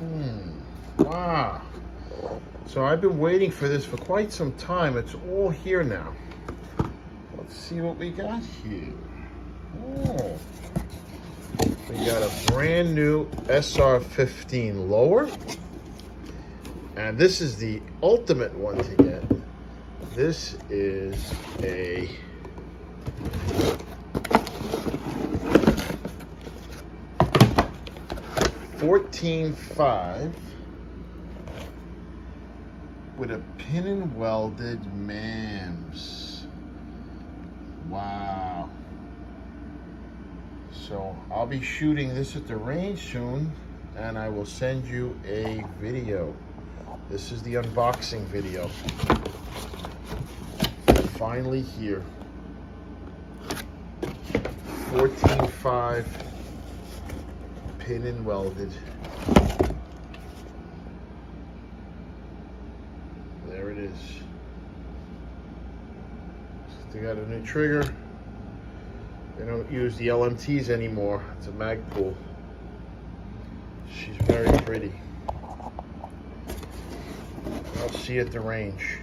Wow. So I've been waiting for this for quite some time. It's all here now. Let's see what we got here. Oh. We got a brand new SR15 lower. And this is the ultimate one to get. This is a SR15 with a pin and welded Mams. Wow. So I'll be shooting this at the range soon, and I will send you a video. This is the unboxing video. Finally here. 14.5 pin and welded. There it is. They got a new trigger. They don't use the LMTs anymore. It's a Magpul. She's very pretty. I'll see you at the range.